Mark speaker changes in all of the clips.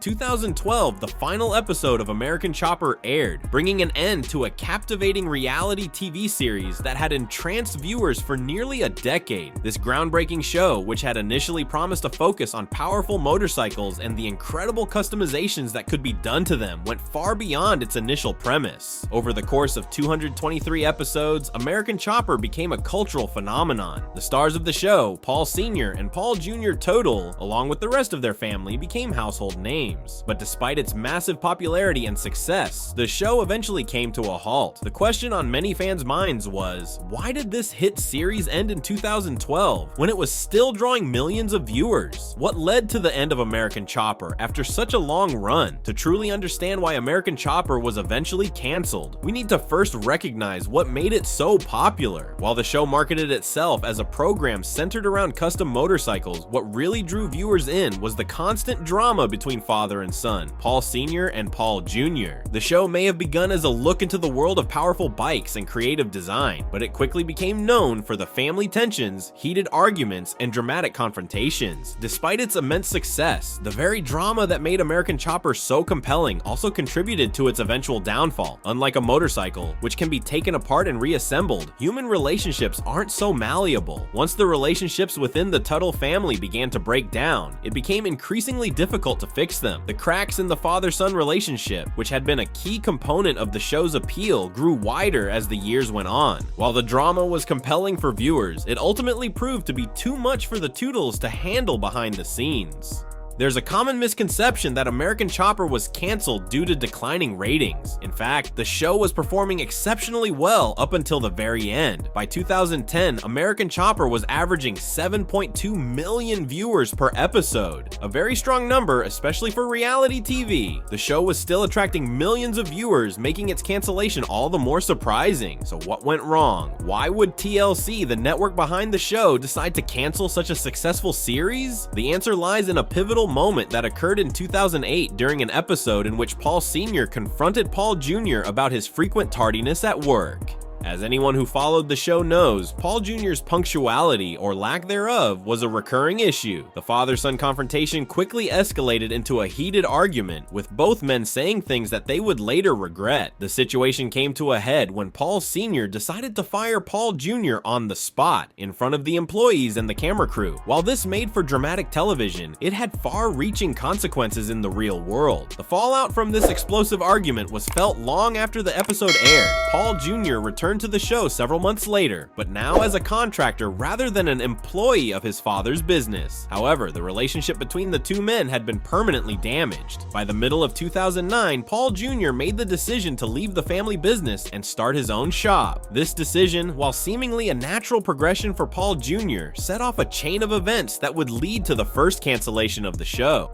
Speaker 1: 2012, the final episode of American Chopper aired, bringing an end to a captivating reality TV series that had entranced viewers for nearly a decade. This groundbreaking show, which had initially promised a focus on powerful motorcycles and the incredible customizations that could be done to them, went far beyond its initial premise. Over the course of 223 episodes, American Chopper became a cultural phenomenon. The stars of the show, Paul Sr. and Paul Jr. Teutul, along with the rest of their family, became household names. But despite its massive popularity and success, the show eventually came to a halt. The question on many fans' minds was, why did this hit series end in 2012 when it was still drawing millions of viewers? What led to the end of American Chopper after such a long run? To truly understand why American Chopper was eventually canceled, we need to first recognize what made it so popular. While the show marketed itself as a program centered around custom motorcycles, what really drew viewers in was the constant drama between father and son, Paul Sr. and Paul Jr. The show may have begun as a look into the world of powerful bikes and creative design, but it quickly became known for the family tensions, heated arguments, and dramatic confrontations. Despite its immense success, the very drama that made American Chopper so compelling also contributed to its eventual downfall. Unlike a motorcycle, which can be taken apart and reassembled, human relationships aren't so malleable. Once the relationships within the Teutul family began to break down, it became increasingly difficult to fix them. The cracks in the father-son relationship, which had been a key component of the show's appeal, grew wider as the years went on. While the drama was compelling for viewers, it ultimately proved to be too much for the Teutul's to handle behind the scenes. There's a common misconception that American Chopper was canceled due to declining ratings. In fact, the show was performing exceptionally well up until the very end. By 2010, American Chopper was averaging 7.2 million viewers per episode, a very strong number, especially for reality TV. The show was still attracting millions of viewers, making its cancellation all the more surprising. So what went wrong? Why would TLC, the network behind the show, decide to cancel such a successful series? The answer lies in a pivotal moment that occurred in 2008 during an episode in which Paul Sr. confronted Paul Jr. about his frequent tardiness at work. As anyone who followed the show knows, Paul Jr.'s punctuality, or lack thereof, was a recurring issue. The father-son confrontation quickly escalated into a heated argument, with both men saying things that they would later regret. The situation came to a head when Paul Sr. decided to fire Paul Jr. on the spot, in front of the employees and the camera crew. While this made for dramatic television, it had far-reaching consequences in the real world. The fallout from this explosive argument was felt long after the episode aired. Paul Jr. returned to the show several months later, but now as a contractor rather than an employee of his father's business. However, the relationship between the two men had been permanently damaged. By the middle of 2009, Paul Jr. made the decision to leave the family business and start his own shop. This decision, while seemingly a natural progression for Paul Jr., set off a chain of events that would lead to the first cancellation of the show.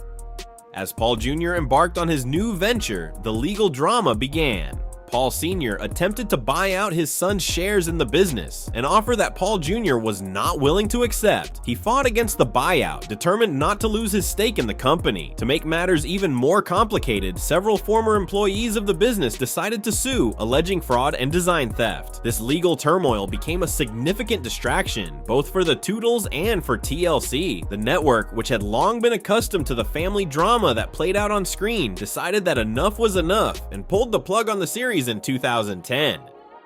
Speaker 1: As Paul Jr. embarked on his new venture, the legal drama began. Paul Sr. attempted to buy out his son's shares in the business, an offer that Paul Jr. was not willing to accept. He fought against the buyout, determined not to lose his stake in the company. To make matters even more complicated, several former employees of the business decided to sue, alleging fraud and design theft. This legal turmoil became a significant distraction, both for the Teutul's and for TLC. The network, which had long been accustomed to the family drama that played out on screen, decided that enough was enough and pulled the plug on the series in 2010.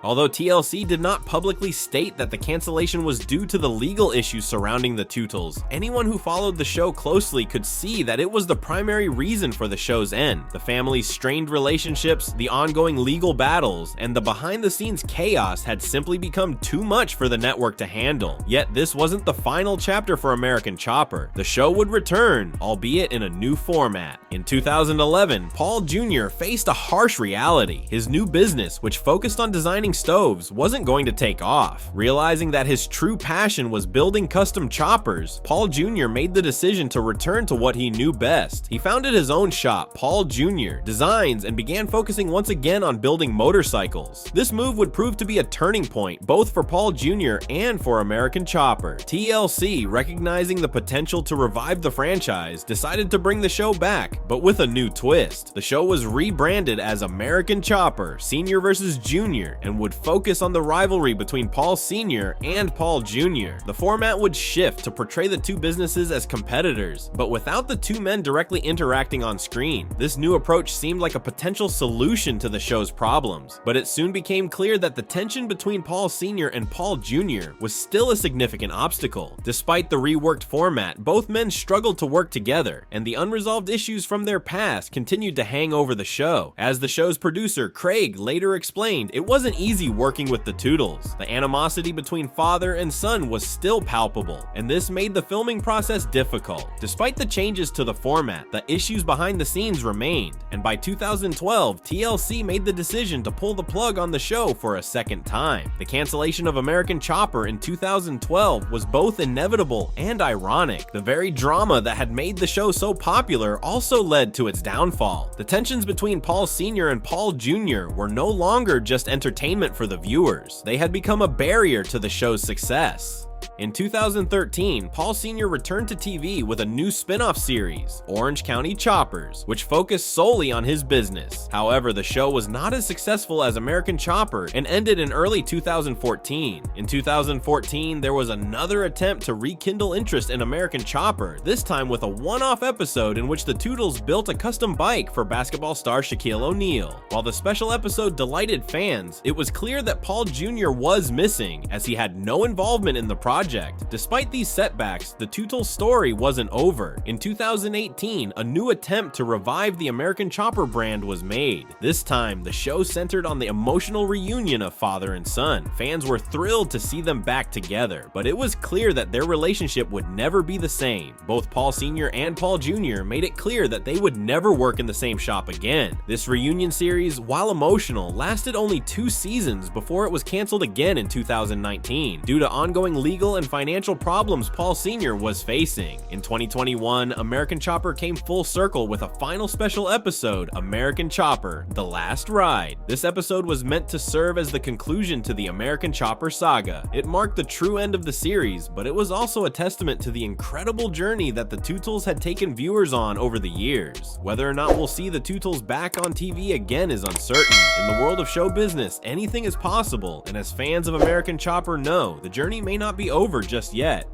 Speaker 1: Although TLC did not publicly state that the cancellation was due to the legal issues surrounding the Teutul's, anyone who followed the show closely could see that it was the primary reason for the show's end. The family's strained relationships, the ongoing legal battles, and the behind-the-scenes chaos had simply become too much for the network to handle. Yet this wasn't the final chapter for American Chopper. The show would return, albeit in a new format. In 2011, Paul Jr. faced a harsh reality. His new business, which focused on designing stoves, wasn't going to take off. Realizing that his true passion was building custom choppers, Paul Jr. made the decision to return to what he knew best. He founded his own shop, Paul Jr. Designs, and began focusing once again on building motorcycles. This move would prove to be a turning point both for Paul Jr. and for American Chopper. TLC, recognizing the potential to revive the franchise, decided to bring the show back, but with a new twist. The show was rebranded as American Chopper, Senior vs. Junior, and time would focus on the rivalry between Paul Sr. and Paul Jr. The format would shift to portray the two businesses as competitors, but without the two men directly interacting on screen. This new approach seemed like a potential solution to the show's problems, but it soon became clear that the tension between Paul Sr. and Paul Jr. was still a significant obstacle. Despite the reworked format, both men struggled to work together, and the unresolved issues from their past continued to hang over the show. As the show's producer, Craig, later explained, it wasn't easy working with the Teutul's. The animosity between father and son was still palpable, and this made the filming process difficult. Despite the changes to the format, the issues behind the scenes remained, and by 2012, TLC made the decision to pull the plug on the show for a second time. The cancellation of American Chopper in 2012 was both inevitable and ironic. The very drama that had made the show so popular also led to its downfall. The tensions between Paul Sr. and Paul Jr. were no longer just entertainment for the viewers. They had become a barrier to the show's success. In 2013, Paul Sr. returned to TV with a new spin-off series, Orange County Choppers, which focused solely on his business. However, the show was not as successful as American Chopper and ended in early 2014. In 2014, there was another attempt to rekindle interest in American Chopper, this time with a one-off episode in which the Teutul's built a custom bike for basketball star Shaquille O'Neal. While the special episode delighted fans, it was clear that Paul Jr. was missing, as he had no involvement in the project. Despite these setbacks, the Teutul story wasn't over. In 2018, a new attempt to revive the American Chopper brand was made. This time, the show centered on the emotional reunion of father and son. Fans were thrilled to see them back together, but it was clear that their relationship would never be the same. Both Paul Sr. and Paul Jr. made it clear that they would never work in the same shop again. This reunion series, while emotional, lasted only 2 seasons before it was canceled again in 2019 due to ongoing legal and financial problems Paul Sr. was facing. In 2021, American Chopper came full circle with a final special episode, American Chopper: The Last Ride. This episode was meant to serve as the conclusion to the American Chopper saga. It marked the true end of the series, but it was also a testament to the incredible journey that the Teutul's had taken viewers on over the years. Whether or not we'll see the Teutul's back on TV again is uncertain. In the world of show business, anything is possible, and as fans of American Chopper know, the journey may not be over just yet.